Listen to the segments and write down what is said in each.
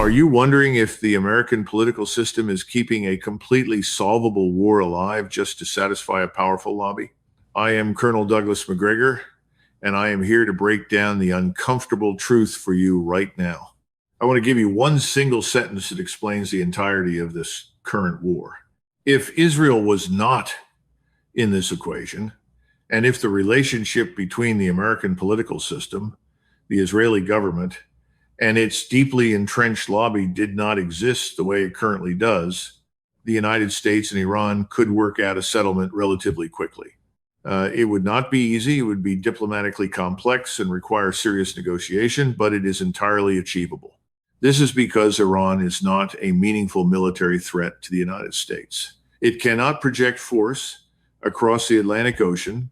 Are you wondering if the American political system is keeping a completely solvable war alive just to satisfy a powerful lobby? I am Colonel Douglas Macgregor, and I am here to break down the uncomfortable truth for you right now. I want to give you one single sentence that explains the entirety of this current war. If Israel was not in this equation, and if the relationship between the American political system, the Israeli government, and its deeply entrenched lobby did not exist the way it currently does, the United States and Iran could work out a settlement relatively quickly. It would not be easy. It would be diplomatically complex and require serious negotiation, but it is entirely achievable. This is because Iran is not a meaningful military threat to the United States. It cannot project force across the Atlantic Ocean.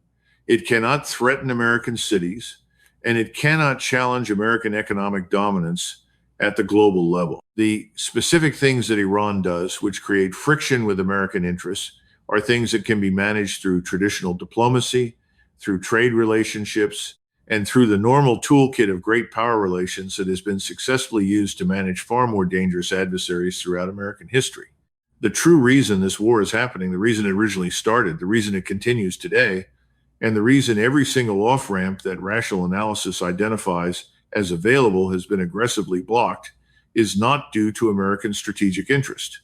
It cannot threaten American cities, and it cannot challenge American economic dominance at the global level. The specific things that Iran does, which create friction with American interests, are things that can be managed through traditional diplomacy, through trade relationships, and through the normal toolkit of great power relations that has been successfully used to manage far more dangerous adversaries throughout American history. The true reason this war is happening, the reason it originally started, the reason it continues today, and the reason every single off-ramp that rational analysis identifies as available has been aggressively blocked is not due to American strategic interest.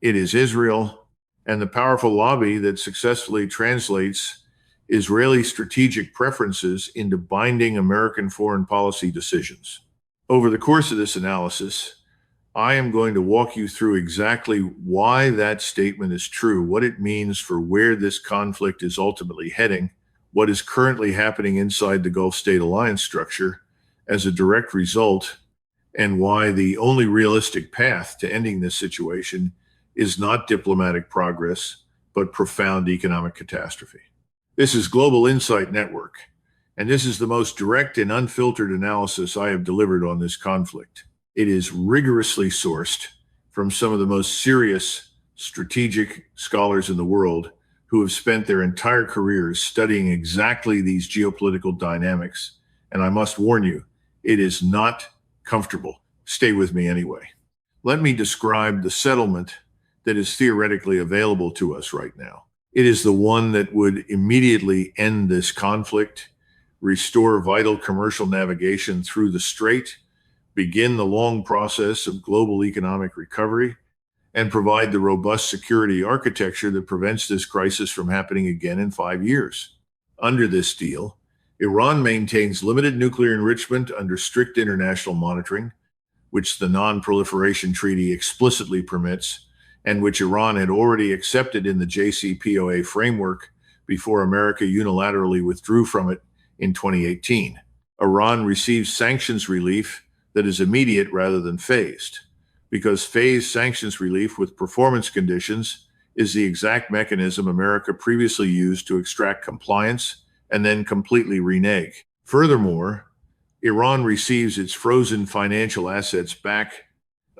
It is Israel and the powerful lobby that successfully translates Israeli strategic preferences into binding American foreign policy decisions. Over the course of this analysis, I am going to walk you through exactly why that statement is true, what it means for where this conflict is ultimately heading, what is currently happening inside the Gulf State Alliance structure as a direct result, and why the only realistic path to ending this situation is not diplomatic progress, but profound economic catastrophe. This is Global Insight Network, and this is the most direct and unfiltered analysis I have delivered on this conflict. It is rigorously sourced from some of the most serious strategic scholars in the world who have spent their entire careers studying exactly these geopolitical dynamics. And I must warn you, it is not comfortable. Stay with me anyway. Let me describe the settlement that is theoretically available to us right now. It is the one that would immediately end this conflict, restore vital commercial navigation through the strait, begin the long process of global economic recovery, and provide the robust security architecture that prevents this crisis from happening again in 5 years. Under this deal, Iran maintains limited nuclear enrichment under strict international monitoring, which the Non-Proliferation Treaty explicitly permits, and which Iran had already accepted in the JCPOA framework before America unilaterally withdrew from it in 2018. Iran receives sanctions relief that is immediate rather than phased, because phased sanctions relief with performance conditions is the exact mechanism America previously used to extract compliance and then completely renege. Furthermore, Iran receives its frozen financial assets back,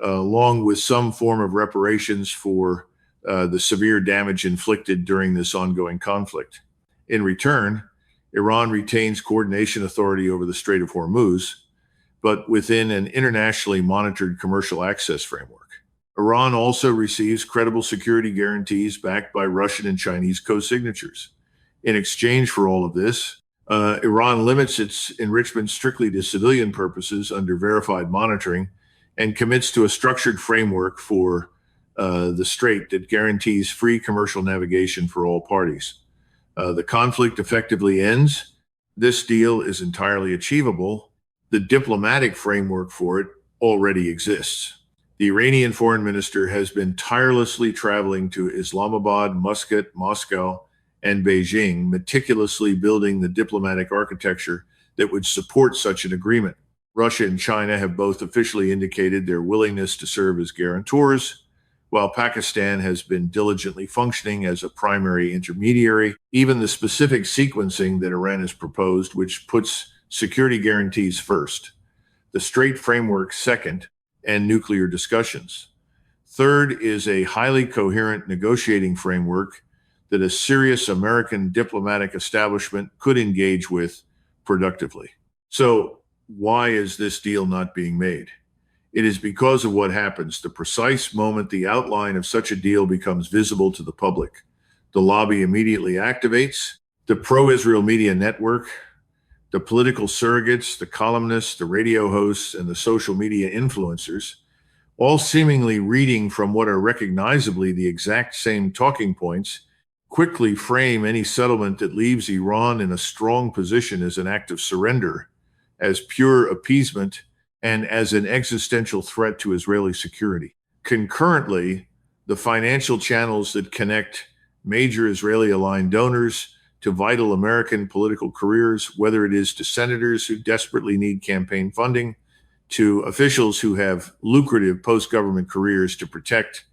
along with some form of reparations for the severe damage inflicted during this ongoing conflict. In return, Iran retains coordination authority over the Strait of Hormuz, but within an internationally monitored commercial access framework. Iran also receives credible security guarantees backed by Russian and Chinese co-signatures. In exchange for all of this, Iran limits its enrichment strictly to civilian purposes under verified monitoring and commits to a structured framework for the strait that guarantees free commercial navigation for all parties. The conflict effectively ends. This deal is entirely achievable. The diplomatic framework for it already exists. The Iranian foreign minister has been tirelessly traveling to Islamabad, Muscat, Moscow, and Beijing, meticulously building the diplomatic architecture that would support such an agreement. Russia and China have both officially indicated their willingness to serve as guarantors, while Pakistan has been diligently functioning as a primary intermediary. Even the specific sequencing that Iran has proposed, which puts security guarantees first, the Strait framework second, and nuclear discussions. Third is a highly coherent negotiating framework that a serious American diplomatic establishment could engage with productively. So why is this deal not being made? It is because of what happens, the precise moment the outline of such a deal becomes visible to the public. The lobby immediately activates. The pro-Israel media network, the political surrogates, the columnists, the radio hosts, and the social media influencers, all seemingly reading from what are recognizably the exact same talking points, quickly frame any settlement that leaves Iran in a strong position as an act of surrender, as pure appeasement, and as an existential threat to Israeli security. Concurrently, the financial channels that connect major Israeli-aligned donors to vital American political careers, whether it is to senators who desperately need campaign funding, to officials who have lucrative post-government careers to protect,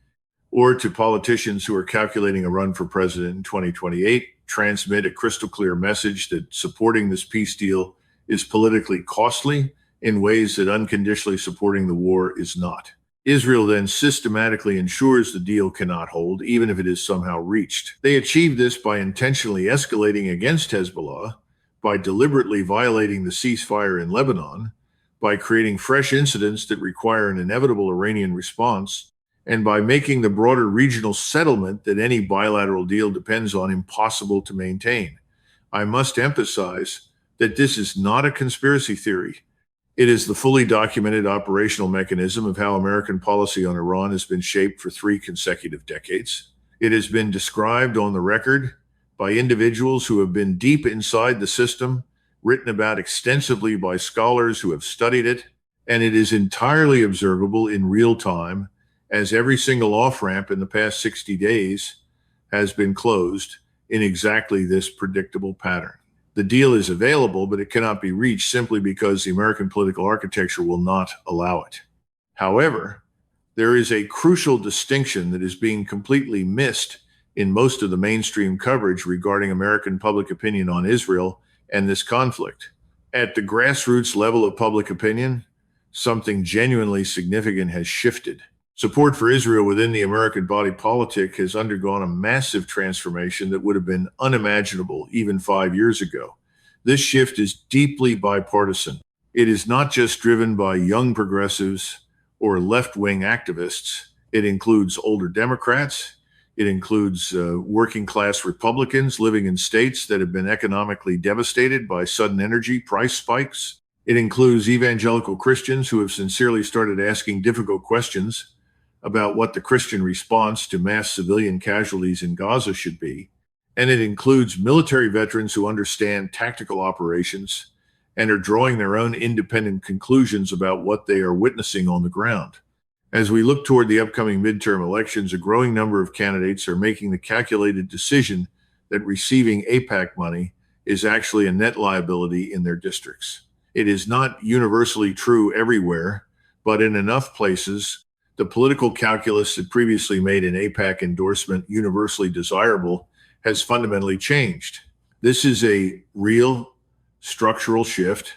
or to politicians who are calculating a run for president in 2028, transmit a crystal clear message that supporting this peace deal is politically costly in ways that unconditionally supporting the war is not. Israel then systematically ensures the deal cannot hold, even if it is somehow reached. They achieve this by intentionally escalating against Hezbollah, by deliberately violating the ceasefire in Lebanon, by creating fresh incidents that require an inevitable Iranian response, and by making the broader regional settlement that any bilateral deal depends on impossible to maintain. I must emphasize that this is not a conspiracy theory. It is the fully documented operational mechanism of how American policy on Iran has been shaped for 3 consecutive decades. It has been described on the record by individuals who have been deep inside the system, written about extensively by scholars who have studied it, and it is entirely observable in real time as every single off-ramp in the past 60 days has been closed in exactly this predictable pattern. The deal is available, but it cannot be reached simply because the American political architecture will not allow it. However, there is a crucial distinction that is being completely missed in most of the mainstream coverage regarding American public opinion on Israel and this conflict. At the grassroots level of public opinion, something genuinely significant has shifted. Support for Israel within the American body politic has undergone a massive transformation that would have been unimaginable even 5 years ago. This shift is deeply bipartisan. It is not just driven by young progressives or left-wing activists. It includes older Democrats. It includes working-class Republicans living in states that have been economically devastated by sudden energy price spikes. It includes evangelical Christians who have sincerely started asking difficult questions about what the Christian response to mass civilian casualties in Gaza should be. And it includes military veterans who understand tactical operations and are drawing their own independent conclusions about what they are witnessing on the ground. As we look toward the upcoming midterm elections, a growing number of candidates are making the calculated decision that receiving AIPAC money is actually a net liability in their districts. It is not universally true everywhere, but in enough places, the political calculus that previously made an AIPAC endorsement universally desirable has fundamentally changed. This is a real structural shift,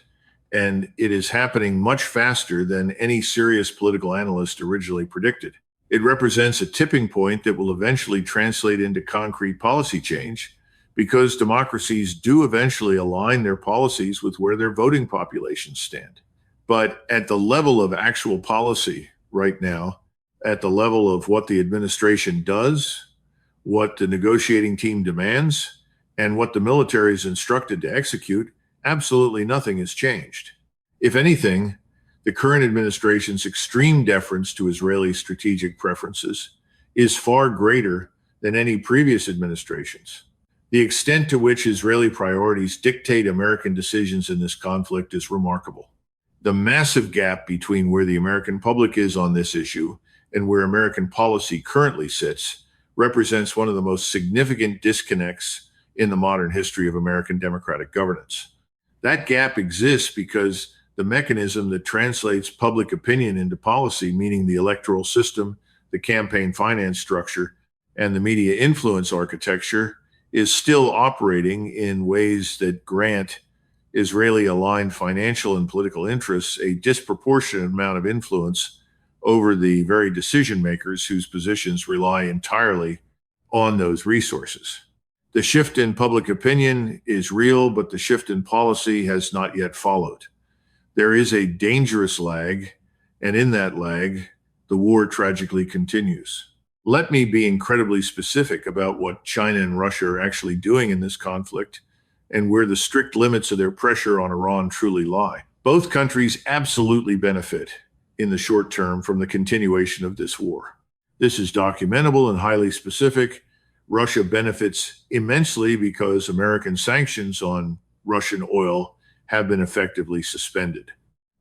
and it is happening much faster than any serious political analyst originally predicted. It represents a tipping point that will eventually translate into concrete policy change because democracies do eventually align their policies with where their voting populations stand. But at the level of actual policy right now, at the level of what the administration does, what the negotiating team demands, and what the military is instructed to execute, absolutely nothing has changed. If anything, the current administration's extreme deference to Israeli strategic preferences is far greater than any previous administration's. The extent to which Israeli priorities dictate American decisions in this conflict is remarkable. The massive gap between where the American public is on this issue and where American policy currently sits represents one of the most significant disconnects in the modern history of American democratic governance. That gap exists because the mechanism that translates public opinion into policy, meaning the electoral system, the campaign finance structure, and the media influence architecture, is still operating in ways that grant Israeli-aligned financial and political interests a disproportionate amount of influence over the very decision makers whose positions rely entirely on those resources. The shift in public opinion is real, but the shift in policy has not yet followed. There is a dangerous lag, And in that lag, the war tragically continues. Let me be incredibly specific about what China and Russia are actually doing in this conflict and where the strict limits of their pressure on Iran truly lie. Both countries absolutely benefit in the short term from the continuation of this war. This is documentable and highly specific. Russia benefits immensely because American sanctions on Russian oil have been effectively suspended.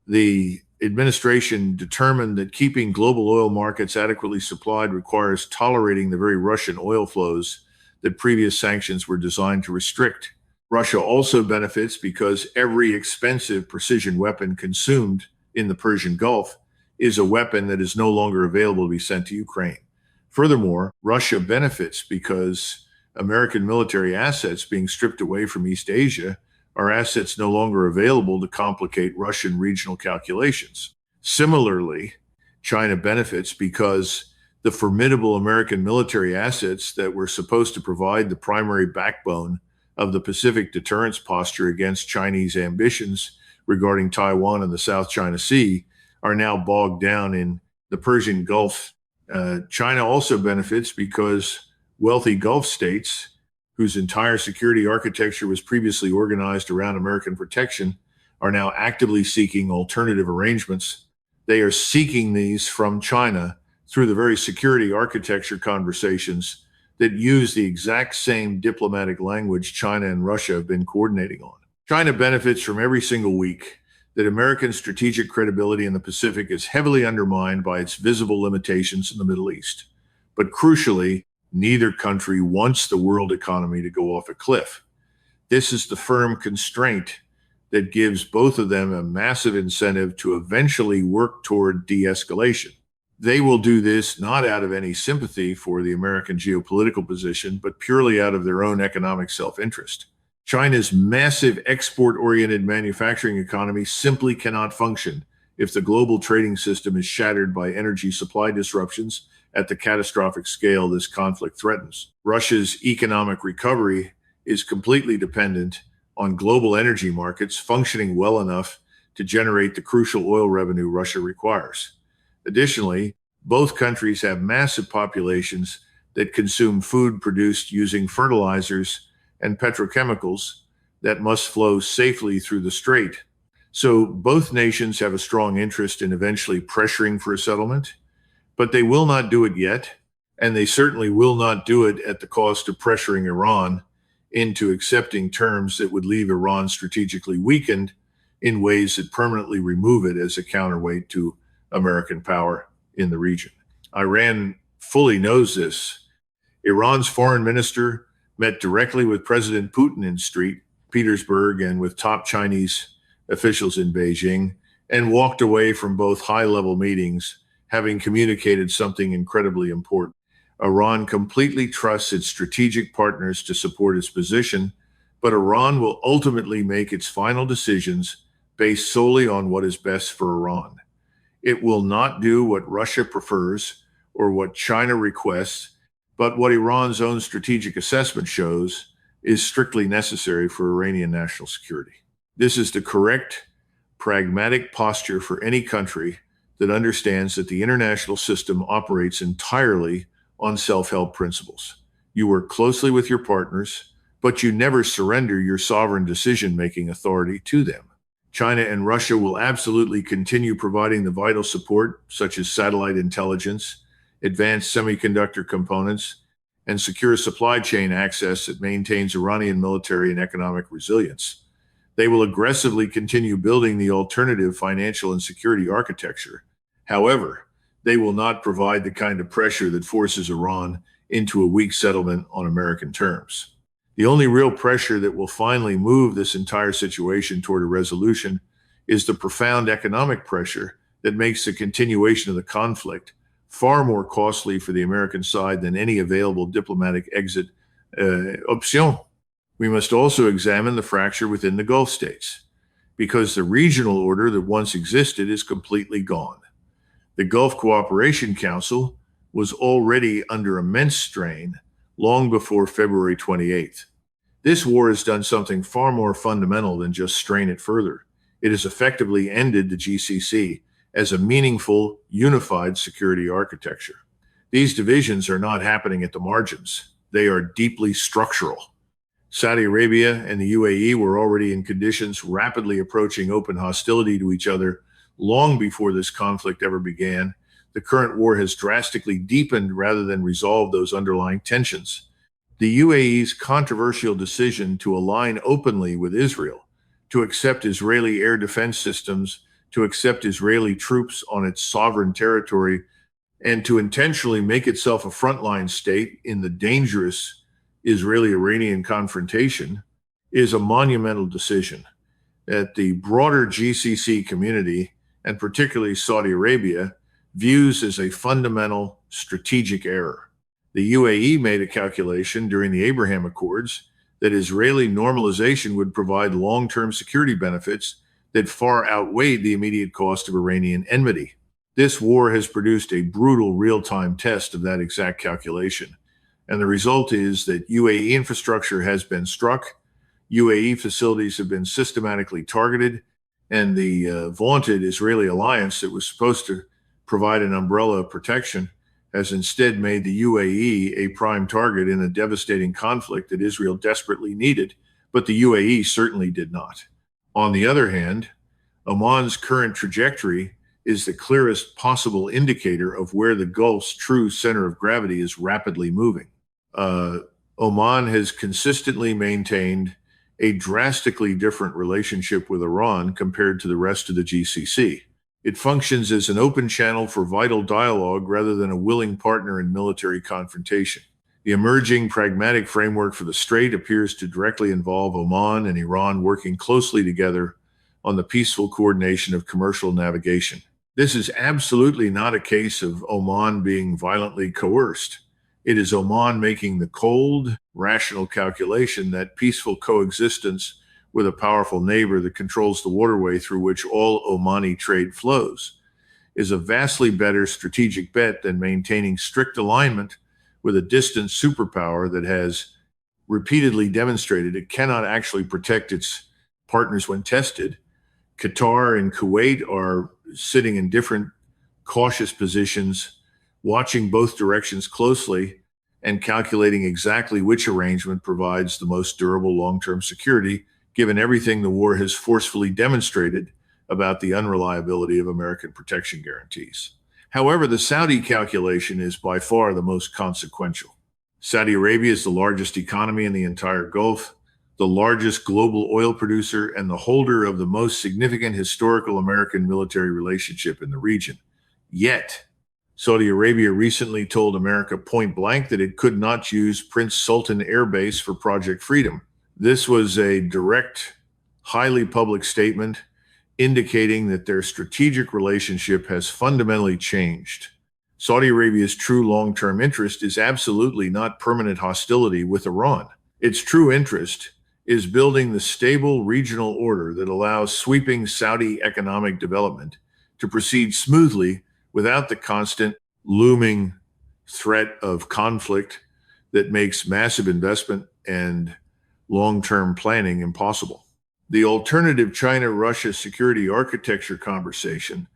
The administration determined that keeping global oil markets adequately supplied requires tolerating the very Russian oil flows that previous sanctions were designed to restrict. Russia also benefits because every expensive precision weapon consumed in the Persian Gulf is a weapon that is no longer available to be sent to Ukraine. Furthermore, Russia benefits because American military assets being stripped away from East Asia are assets no longer available to complicate Russian regional calculations. Similarly, China benefits because the formidable American military assets that were supposed to provide the primary backbone of the Pacific deterrence posture against Chinese ambitions regarding Taiwan and the South China Sea are now bogged down in the Persian Gulf. China also benefits because wealthy Gulf states, whose entire security architecture was previously organized around American protection, are now actively seeking alternative arrangements. They are seeking these from China through the very security architecture conversations that use the exact same diplomatic language China and Russia have been coordinating on. China benefits from every single week that American strategic credibility in the Pacific is heavily undermined by its visible limitations in the Middle East. But crucially, neither country wants the world economy to go off a cliff. This is the firm constraint that gives both of them a massive incentive to eventually work toward de-escalation. They will do this not out of any sympathy for the American geopolitical position, but purely out of their own economic self-interest. China's massive export-oriented manufacturing economy simply cannot function if the global trading system is shattered by energy supply disruptions at the catastrophic scale this conflict threatens. Russia's economic recovery is completely dependent on global energy markets functioning well enough to generate the crucial oil revenue Russia requires. Additionally, both countries have massive populations that consume food produced using fertilizers and petrochemicals that must flow safely through the strait. So both nations have a strong interest in eventually pressuring for a settlement, but they will not do it yet, and they certainly will not do it at the cost of pressuring Iran into accepting terms that would leave Iran strategically weakened in ways that permanently remove it as a counterweight to American power in the region. Iran fully knows this. Iran's foreign minister met directly with President Putin in St. Petersburg and with top Chinese officials in Beijing, and walked away from both high-level meetings having communicated something incredibly important. Iran completely trusts its strategic partners to support its position, but Iran will ultimately make its final decisions based solely on what is best for Iran. It will not do what Russia prefers or what China requests, but what Iran's own strategic assessment shows is strictly necessary for Iranian national security. This is the correct, pragmatic posture for any country that understands that the international system operates entirely on self-help principles. You work closely with your partners, but you never surrender your sovereign decision-making authority to them. China and Russia will absolutely continue providing the vital support, such as satellite intelligence, advanced semiconductor components, and secure supply chain access that maintains Iranian military and economic resilience. They will aggressively continue building the alternative financial and security architecture. However, they will not provide the kind of pressure that forces Iran into a weak settlement on American terms. The only real pressure that will finally move this entire situation toward a resolution is the profound economic pressure that makes the continuation of the conflict far more costly for the American side than any available diplomatic exit option. We must also examine the fracture within the Gulf states, because the regional order that once existed is completely gone. The Gulf Cooperation Council was already under immense strain long before February 28th. This war has done something far more fundamental than just strain it further. It has effectively ended the GCC as a meaningful, unified security architecture. These divisions are not happening at the margins. They are deeply structural. Saudi Arabia and the UAE were already in conditions rapidly approaching open hostility to each other long before this conflict ever began. The current war has drastically deepened rather than resolved those underlying tensions. The UAE's controversial decision to align openly with Israel, to accept Israeli air defense systems, to accept Israeli troops on its sovereign territory, and to intentionally make itself a frontline state in the dangerous Israeli-Iranian confrontation is a monumental decision that the broader GCC community, and particularly Saudi Arabia, views as a fundamental strategic error. The UAE made a calculation during the Abraham Accords that Israeli normalization would provide long-term security benefits that far outweighed the immediate cost of Iranian enmity. This war has produced a brutal real-time test of that exact calculation. And the result is that UAE infrastructure has been struck, UAE facilities have been systematically targeted, and the vaunted Israeli alliance that was supposed to provide an umbrella of protection has instead made the UAE a prime target in a devastating conflict that Israel desperately needed, but the UAE certainly did not. On the other hand, Oman's current trajectory is the clearest possible indicator of where the Gulf's true center of gravity is rapidly moving. Oman has consistently maintained a drastically different relationship with Iran compared to the rest of the GCC. It functions as an open channel for vital dialogue rather than a willing partner in military confrontation. The emerging pragmatic framework for the Strait appears to directly involve Oman and Iran working closely together on the peaceful coordination of commercial navigation. This is absolutely not a case of Oman being violently coerced. It is Oman making the cold, rational calculation that peaceful coexistence with a powerful neighbor that controls the waterway through which all Omani trade flows is a vastly better strategic bet than maintaining strict alignment with a distant superpower that has repeatedly demonstrated it cannot actually protect its partners when tested. Qatar and Kuwait are sitting in different cautious positions, watching both directions closely and calculating exactly which arrangement provides the most durable long-term security, given everything the war has forcefully demonstrated about the unreliability of American protection guarantees. However, the Saudi calculation is by far the most consequential. Saudi Arabia is the largest economy in the entire Gulf, the largest global oil producer, and the holder of the most significant historical American military relationship in the region. Yet, Saudi Arabia recently told America point blank that it could not use Prince Sultan Air Base for Project Freedom. This was a direct, highly public statement indicating that their strategic relationship has fundamentally changed. Saudi Arabia's true long-term interest is absolutely not permanent hostility with Iran. Its true interest is building the stable regional order that allows sweeping Saudi economic development to proceed smoothly without the constant looming threat of conflict that makes massive investment and long-term planning impossible. The alternative China-Russia security architecture conversation,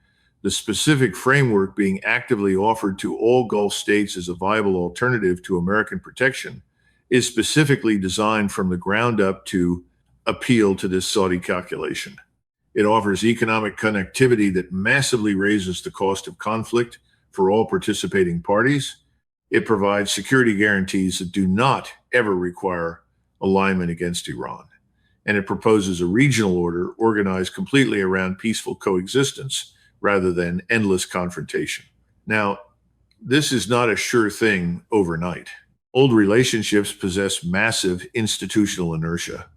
the specific framework being actively offered to all Gulf states as a viable alternative to American protection, is specifically designed from the ground up to appeal to this Saudi calculation. It offers economic connectivity that massively raises the cost of conflict for all participating parties. It provides security guarantees that do not ever require alignment against Iran. And it proposes a regional order organized completely around peaceful coexistence rather than endless confrontation. Now, this is not a sure thing overnight. Old relationships possess massive institutional inertia.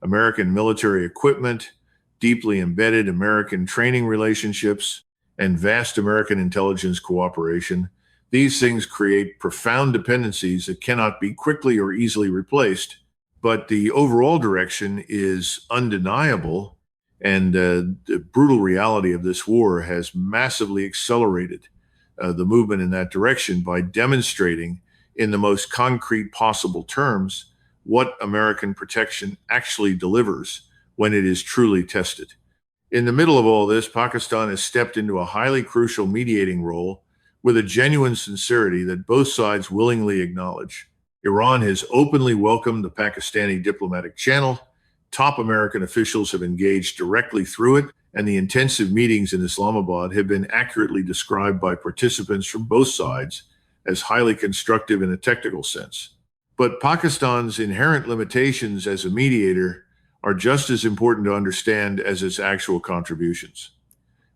American military equipment, deeply embedded American training relationships, and vast American intelligence cooperation. These things create profound dependencies that cannot be quickly or easily replaced. But the overall direction is undeniable, and the brutal reality of this war has massively accelerated the movement in that direction by demonstrating in the most concrete possible terms what American protection actually delivers when it is truly tested. In the middle of all this, Pakistan has stepped into a highly crucial mediating role with a genuine sincerity that both sides willingly acknowledge. Iran has openly welcomed the Pakistani diplomatic channel. Top American officials have engaged directly through it, and the intensive meetings in Islamabad have been accurately described by participants from both sides as highly constructive in a technical sense. But Pakistan's inherent limitations as a mediator are just as important to understand as its actual contributions.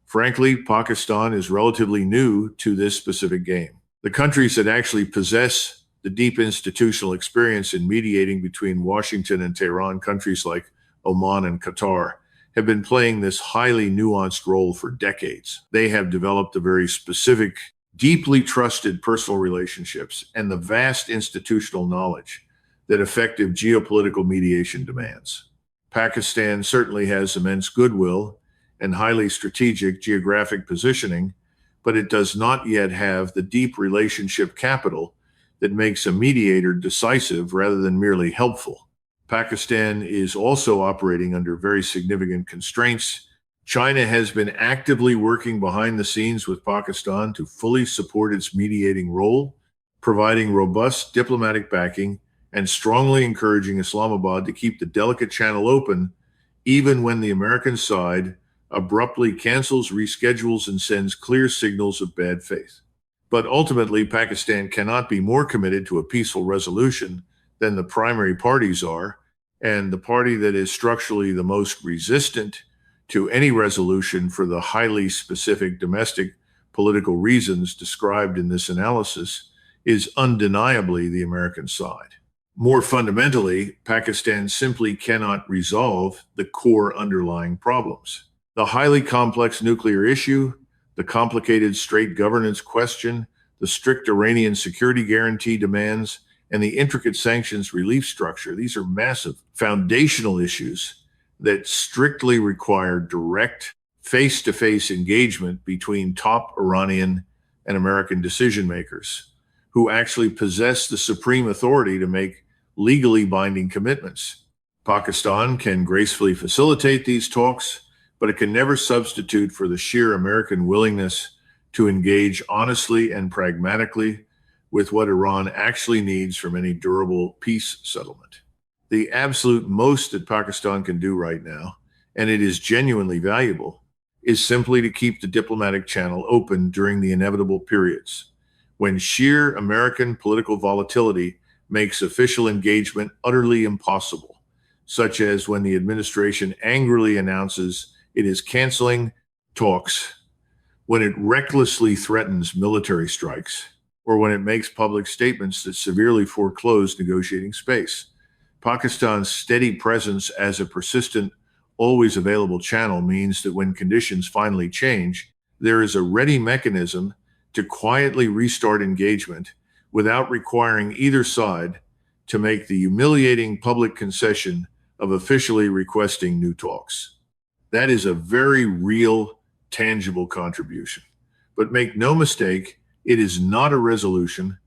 Frankly, Pakistan is relatively new to this specific game. The countries that actually possess the deep institutional experience in mediating between Washington and Tehran, countries like Oman and Qatar, have been playing this highly nuanced role for decades. They have developed a very specific, deeply trusted personal relationships and the vast institutional knowledge that effective geopolitical mediation demands. Pakistan certainly has immense goodwill and highly strategic geographic positioning, but it does not yet have the deep relationship capital that makes a mediator decisive rather than merely helpful. Pakistan is also operating under very significant constraints. China has been actively working behind the scenes with Pakistan to fully support its mediating role, providing robust diplomatic backing and strongly encouraging Islamabad to keep the delicate channel open, even when the American side abruptly cancels, reschedules, and sends clear signals of bad faith. But ultimately, Pakistan cannot be more committed to a peaceful resolution than the primary parties are, and the party that is structurally the most resistant to any resolution for the highly specific domestic political reasons described in this analysis is undeniably the American side. More fundamentally, Pakistan simply cannot resolve the core underlying problems. The highly complex nuclear issue, the complicated Strait governance question, the strict Iranian security guarantee demands, and the intricate sanctions relief structure. These are massive foundational issues that strictly require direct face-to-face engagement between top Iranian and American decision makers who actually possess the supreme authority to make legally binding commitments. Pakistan can gracefully facilitate these talks, but it can never substitute for the sheer American willingness to engage honestly and pragmatically with what Iran actually needs from any durable peace settlement. The absolute most that Pakistan can do right now, and it is genuinely valuable, is simply to keep the diplomatic channel open during the inevitable periods when sheer American political volatility makes official engagement utterly impossible, such as when the administration angrily announces it is canceling talks, when it recklessly threatens military strikes, or when it makes public statements that severely foreclose negotiating space. Pakistan's steady presence as a persistent, always available channel means that when conditions finally change, there is a ready mechanism to quietly restart engagement without requiring either side to make the humiliating public concession of officially requesting new talks. That is a very real, tangible contribution. But make no mistake, it is not a resolution.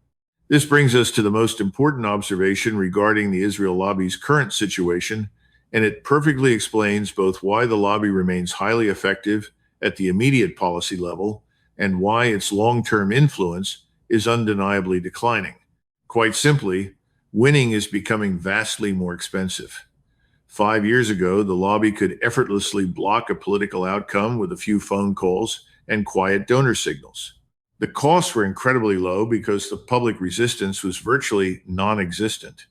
This brings us to the most important observation regarding the Israel lobby's current situation, and it perfectly explains both why the lobby remains highly effective at the immediate policy level and why its long-term influence is undeniably declining. Quite simply, winning is becoming vastly more expensive. 5 years ago, the lobby could effortlessly block a political outcome with a few phone calls and quiet donor signals. The costs were incredibly low because the public resistance was virtually non-existent.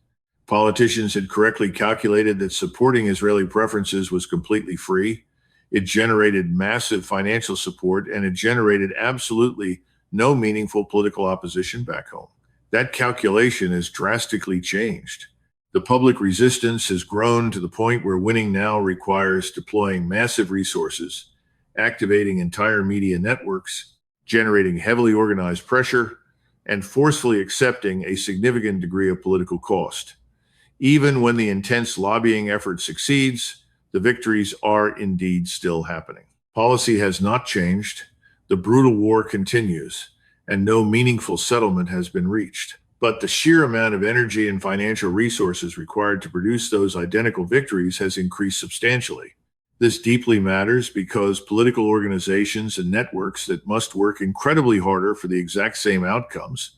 Politicians had correctly calculated that supporting Israeli preferences was completely free. It generated massive financial support, and it generated absolutely no meaningful political opposition back home. That calculation has drastically changed. The public resistance has grown to the point where winning now requires deploying massive resources, activating entire media networks, generating heavily organized pressure, and forcefully accepting a significant degree of political cost. Even when the intense lobbying effort succeeds, the victories are indeed still happening. Policy has not changed, the brutal war continues, and no meaningful settlement has been reached. But the sheer amount of energy and financial resources required to produce those identical victories has increased substantially. This deeply matters because political organizations and networks that must work incredibly harder for the exact same outcomes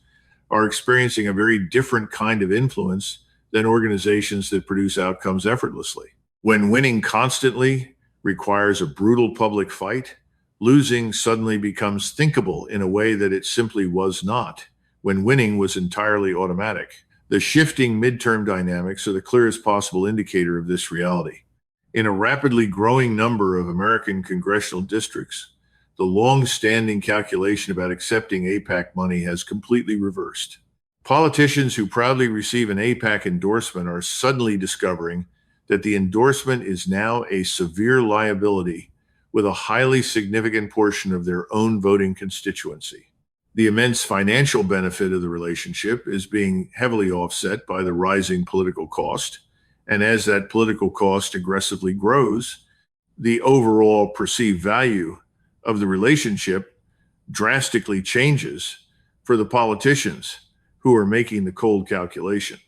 are experiencing a very different kind of influence than organizations that produce outcomes effortlessly. When winning constantly requires a brutal public fight, losing suddenly becomes thinkable in a way that it simply was not when winning was entirely automatic. The shifting midterm dynamics are the clearest possible indicator of this reality. In a rapidly growing number of American congressional districts, the long-standing calculation about accepting APAC money has completely reversed. Politicians who proudly receive an APAC endorsement are suddenly discovering that the endorsement is now a severe liability with a highly significant portion of their own voting constituency. The immense financial benefit of the relationship is being heavily offset by the rising political cost, and as that political cost aggressively grows, the overall perceived value of the relationship drastically changes for the politicians who are making the cold calculation.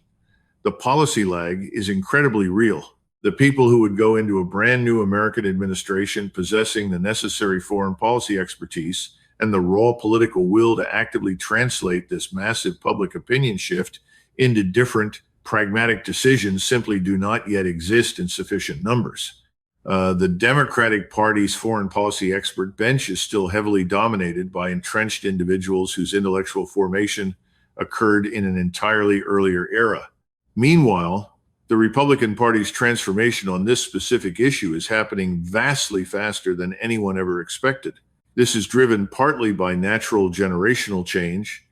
The policy lag is incredibly real. The people who would go into a brand new American administration possessing the necessary foreign policy expertise and the raw political will to actively translate this massive public opinion shift into different pragmatic decisions simply do not yet exist in sufficient numbers. The Democratic Party's foreign policy expert bench is still heavily dominated by entrenched individuals whose intellectual formation occurred in an entirely earlier era. Meanwhile, the Republican Party's transformation on this specific issue is happening vastly faster than anyone ever expected. This is driven partly by natural generational change,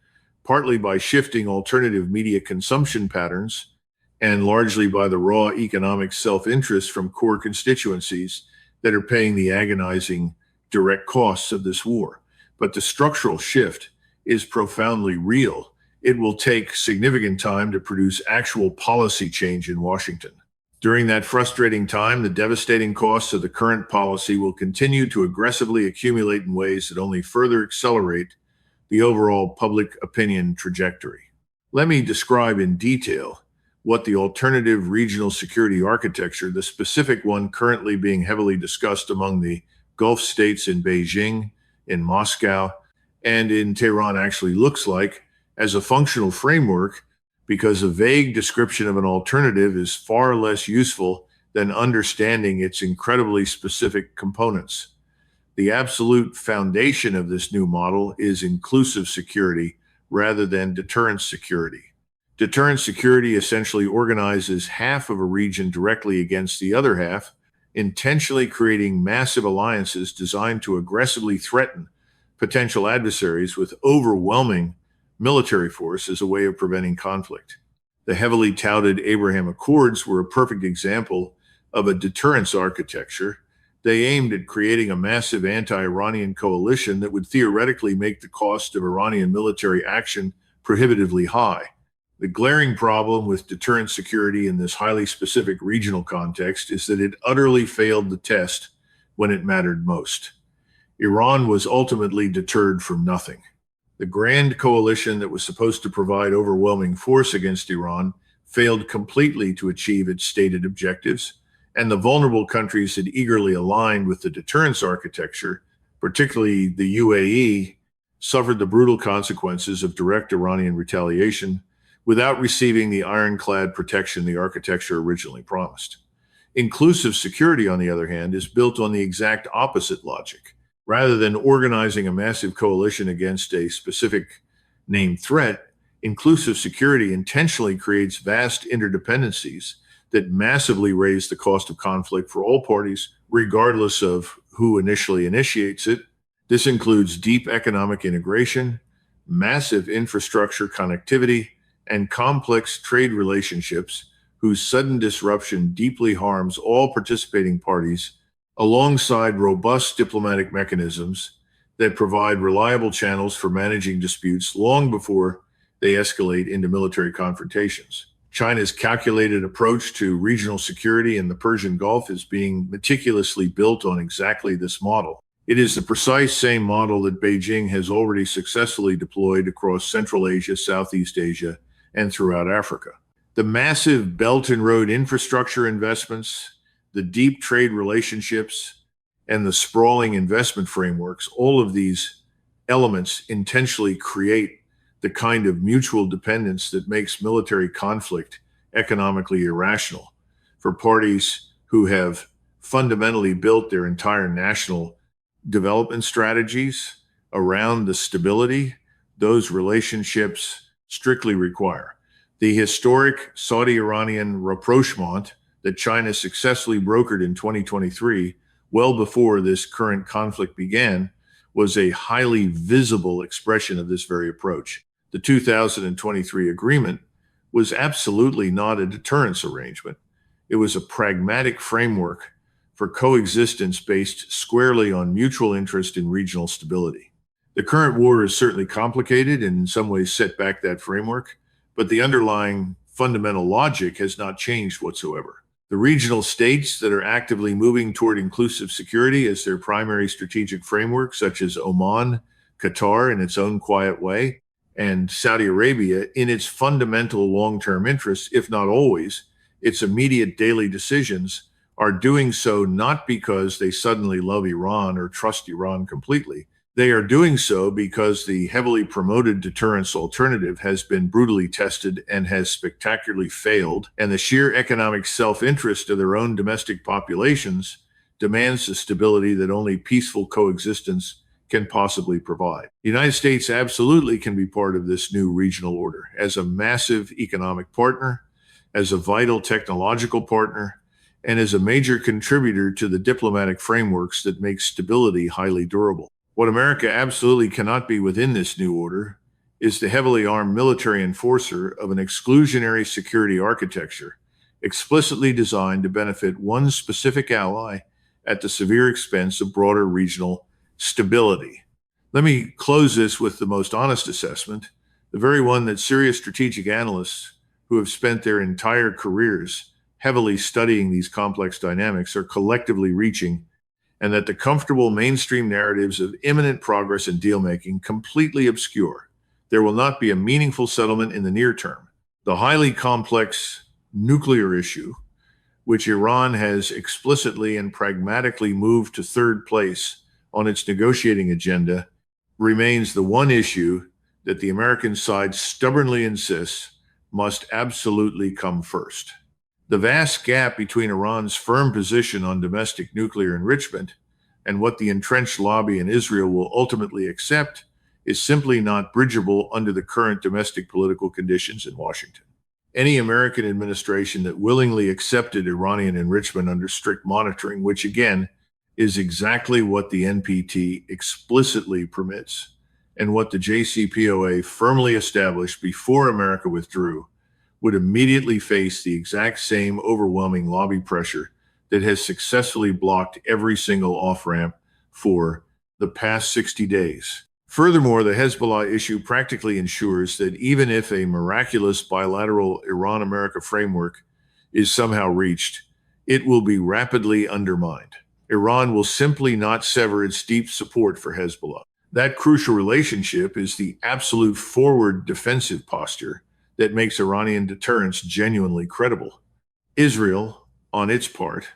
partly by shifting alternative media consumption patterns, and largely by the raw economic self-interest from core constituencies that are paying the agonizing direct costs of this war. But the structural shift is profoundly real. It will take significant time to produce actual policy change in Washington. During that frustrating time, the devastating costs of the current policy will continue to aggressively accumulate in ways that only further accelerate the overall public opinion trajectory. Let me describe in detail what the alternative regional security architecture, the specific one currently being heavily discussed among the Gulf states in Beijing, in Moscow, and in Tehran actually looks like as a functional framework, because a vague description of an alternative is far less useful than understanding its incredibly specific components. The absolute foundation of this new model is inclusive security rather than deterrence security. Deterrence security essentially organizes half of a region directly against the other half, intentionally creating massive alliances designed to aggressively threaten potential adversaries with overwhelming military force as a way of preventing conflict. The heavily touted Abraham Accords were a perfect example of a deterrence architecture. They aimed at creating a massive anti-Iranian coalition that would theoretically make the cost of Iranian military action prohibitively high. The glaring problem with deterrence security in this highly specific regional context is that it utterly failed the test when it mattered most. Iran was ultimately deterred from nothing. The grand coalition that was supposed to provide overwhelming force against Iran failed completely to achieve its stated objectives, and the vulnerable countries that eagerly aligned with the deterrence architecture, particularly the UAE, suffered the brutal consequences of direct Iranian retaliation without receiving the ironclad protection the architecture originally promised. Inclusive security, on the other hand, is built on the exact opposite logic. Rather than organizing a massive coalition against a specific named threat, inclusive security intentionally creates vast interdependencies that massively raise the cost of conflict for all parties, regardless of who initially initiates it. This includes deep economic integration, massive infrastructure connectivity, and complex trade relationships whose sudden disruption deeply harms all participating parties, alongside robust diplomatic mechanisms that provide reliable channels for managing disputes long before they escalate into military confrontations. China's calculated approach to regional security in the Persian Gulf is being meticulously built on exactly this model. It is the precise same model that Beijing has already successfully deployed across Central Asia, Southeast Asia, and throughout Africa. The massive Belt and Road infrastructure investments, the deep trade relationships, and the sprawling investment frameworks, all of these elements intentionally create the kind of mutual dependence that makes military conflict economically irrational for parties who have fundamentally built their entire national development strategies around the stability those relationships strictly require. The historic Saudi-Iranian rapprochement that China successfully brokered in 2023, well before this current conflict began, was a highly visible expression of this very approach. The 2023 agreement was absolutely not a deterrence arrangement. It was a pragmatic framework for coexistence based squarely on mutual interest in regional stability. The current war is certainly complicated and in some ways set back that framework, but the underlying fundamental logic has not changed whatsoever. The regional states that are actively moving toward inclusive security as their primary strategic framework, such as Oman, Qatar in its own quiet way, and Saudi Arabia in its fundamental long-term interests, if not always, its immediate daily decisions, are doing so not because they suddenly love Iran or trust Iran completely. They are doing so because the heavily promoted deterrence alternative has been brutally tested and has spectacularly failed, and the sheer economic self-interest of their own domestic populations demands the stability that only peaceful coexistence can possibly provide. The United States absolutely can be part of this new regional order as a massive economic partner, as a vital technological partner, and as a major contributor to the diplomatic frameworks that make stability highly durable. What America absolutely cannot be within this new order is the heavily armed military enforcer of an exclusionary security architecture explicitly designed to benefit one specific ally at the severe expense of broader regional stability. Let me close this with the most honest assessment, the very one that serious strategic analysts who have spent their entire careers heavily studying these complex dynamics are collectively reaching, and that the comfortable mainstream narratives of imminent progress and deal-making completely obscure. There will not be a meaningful settlement in the near term. The highly complex nuclear issue, which Iran has explicitly and pragmatically moved to third place on its negotiating agenda, remains the one issue that the American side stubbornly insists must absolutely come first. The vast gap between Iran's firm position on domestic nuclear enrichment and what the entrenched lobby in Israel will ultimately accept is simply not bridgeable under the current domestic political conditions in Washington. Any American administration that willingly accepted Iranian enrichment under strict monitoring, which again is exactly what the NPT explicitly permits and what the JCPOA firmly established before America withdrew, would immediately face the exact same overwhelming lobby pressure that has successfully blocked every single off-ramp for the past 60 days. Furthermore, the Hezbollah issue practically ensures that even if a miraculous bilateral Iran-America framework is somehow reached, it will be rapidly undermined. Iran will simply not sever its deep support for Hezbollah. That crucial relationship is the absolute forward defensive posture that makes Iranian deterrence genuinely credible. Israel, on its part,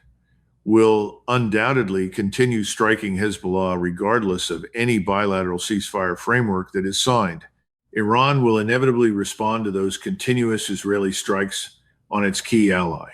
will undoubtedly continue striking Hezbollah regardless of any bilateral ceasefire framework that is signed. Iran will inevitably respond to those continuous Israeli strikes on its key ally.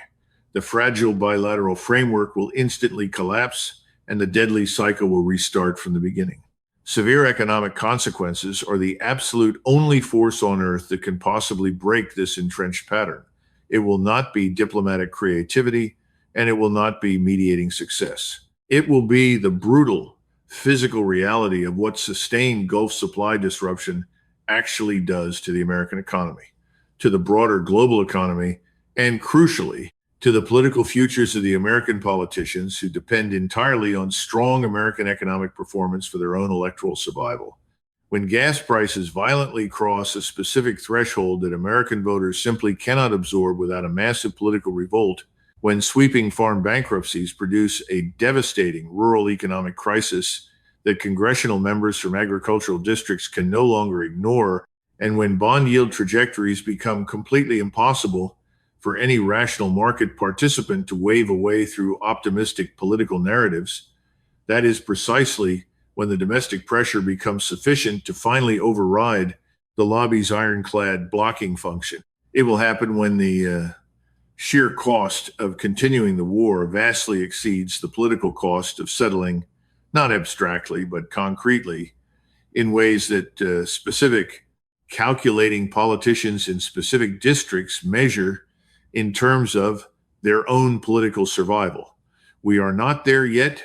The fragile bilateral framework will instantly collapse, and the deadly cycle will restart from the beginning. Severe economic consequences are the absolute only force on earth that can possibly break this entrenched pattern. It will not be diplomatic creativity, and it will not be mediating success. It will be the brutal physical reality of what sustained Gulf supply disruption actually does to the American economy, to the broader global economy, and crucially, to the political futures of the American politicians who depend entirely on strong American economic performance for their own electoral survival. When gas prices violently cross a specific threshold that American voters simply cannot absorb without a massive political revolt, when sweeping farm bankruptcies produce a devastating rural economic crisis that congressional members from agricultural districts can no longer ignore, and when bond yield trajectories become completely impossible for any rational market participant to wave away through optimistic political narratives. That is precisely when the domestic pressure becomes sufficient to finally override the lobby's ironclad blocking function. It will happen when the sheer cost of continuing the war vastly exceeds the political cost of settling, not abstractly, but concretely, in ways that specific calculating politicians in specific districts measure in terms of their own political survival. We are not there yet,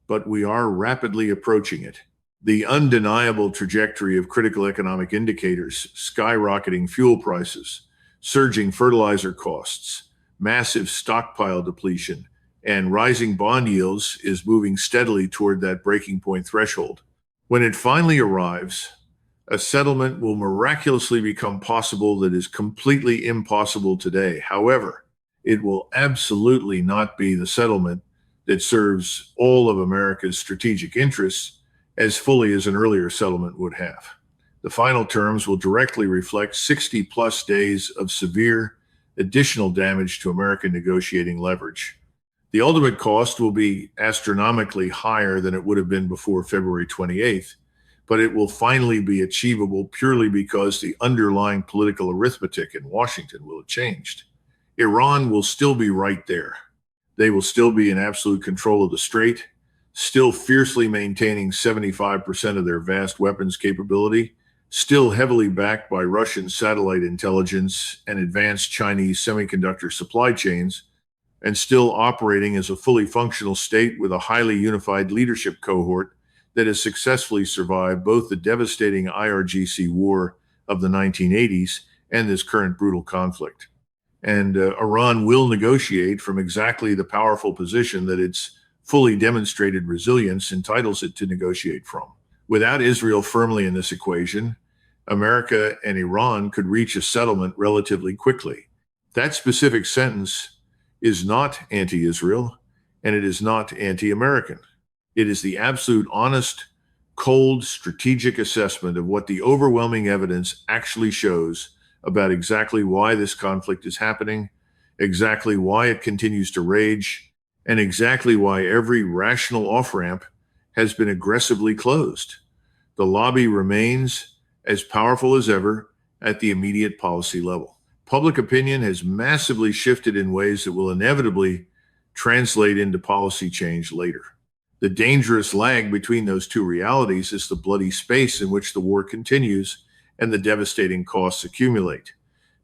but we are rapidly approaching it. The undeniable trajectory of critical economic indicators, skyrocketing fuel prices, surging fertilizer costs, massive stockpile depletion, and rising bond yields is moving steadily toward that breaking point threshold. When it finally arrives, a settlement will miraculously become possible that is completely impossible today. However, it will absolutely not be the settlement that serves all of America's strategic interests as fully as an earlier settlement would have. The final terms will directly reflect 60 plus days of severe additional damage to American negotiating leverage. The ultimate cost will be astronomically higher than it would have been before February 28th, but it will finally be achievable purely because the underlying political arithmetic in Washington will have changed. Iran will still be right there. They will still be in absolute control of the strait, still fiercely maintaining 75% of their vast weapons capability, still heavily backed by Russian satellite intelligence and advanced Chinese semiconductor supply chains, and still operating as a fully functional state with a highly unified leadership cohort that has successfully survived both the devastating IRGC war of the 1980s and this current brutal conflict. And Iran will negotiate from exactly the powerful position that its fully demonstrated resilience entitles it to negotiate from. Without Israel firmly in this equation, America and Iran could reach a settlement relatively quickly. That specific sentence is not anti-Israel, and it is not anti-American. It is the absolute honest, cold, strategic assessment of what the overwhelming evidence actually shows about exactly why this conflict is happening, exactly why it continues to rage, and exactly why every rational off-ramp has been aggressively closed. The lobby remains as powerful as ever at the immediate policy level. Public opinion has massively shifted in ways that will inevitably translate into policy change later. The dangerous lag between those two realities is the bloody space in which the war continues and the devastating costs accumulate.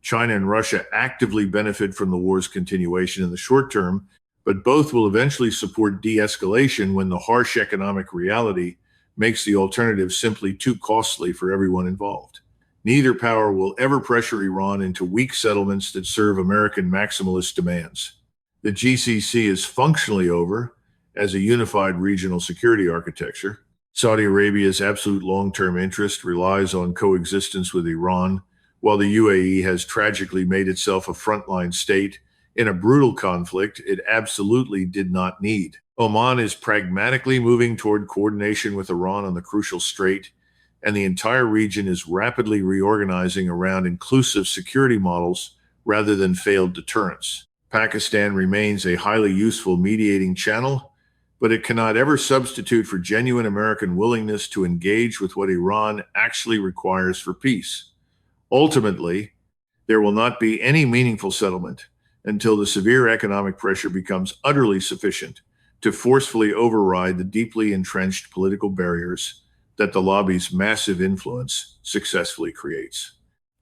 China and Russia actively benefit from the war's continuation in the short term, but both will eventually support de-escalation when the harsh economic reality makes the alternative simply too costly for everyone involved. Neither power will ever pressure Iran into weak settlements that serve American maximalist demands. The GCC is functionally over as a unified regional security architecture. Saudi Arabia's absolute long-term interest relies on coexistence with Iran, while the UAE has tragically made itself a frontline state in a brutal conflict it absolutely did not need. Oman is pragmatically moving toward coordination with Iran on the crucial strait, and the entire region is rapidly reorganizing around inclusive security models rather than failed deterrence. Pakistan remains a highly useful mediating channel, but it cannot ever substitute for genuine American willingness to engage with what Iran actually requires for peace. Ultimately, there will not be any meaningful settlement until the severe economic pressure becomes utterly sufficient to forcefully override the deeply entrenched political barriers that the lobby's massive influence successfully creates.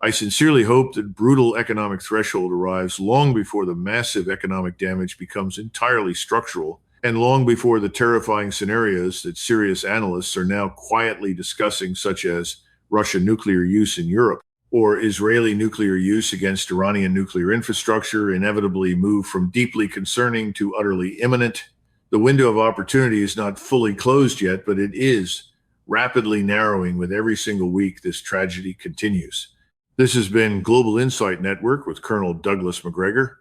I sincerely hope that brutal economic threshold arrives long before the massive economic damage becomes entirely structural, and long before the terrifying scenarios that serious analysts are now quietly discussing, such as Russian nuclear use in Europe, or Israeli nuclear use against Iranian nuclear infrastructure, inevitably move from deeply concerning to utterly imminent. The window of opportunity is not fully closed yet, but it is rapidly narrowing with every single week this tragedy continues. This has been Global Insight Network with Colonel Douglas Macgregor.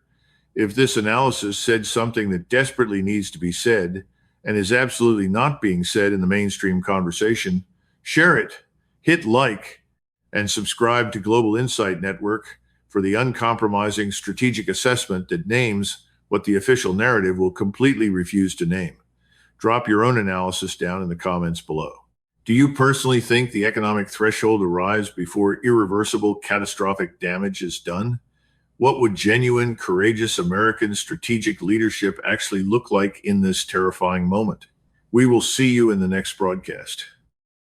If this analysis said something that desperately needs to be said and is absolutely not being said in the mainstream conversation, share it, hit like, and subscribe to Global Insight Network for the uncompromising strategic assessment that names what the official narrative will completely refuse to name. Drop your own analysis down in the comments below. Do you personally think the economic threshold arrives before irreversible catastrophic damage is done? What would genuine, courageous American strategic leadership actually look like in this terrifying moment? We will see you in the next broadcast.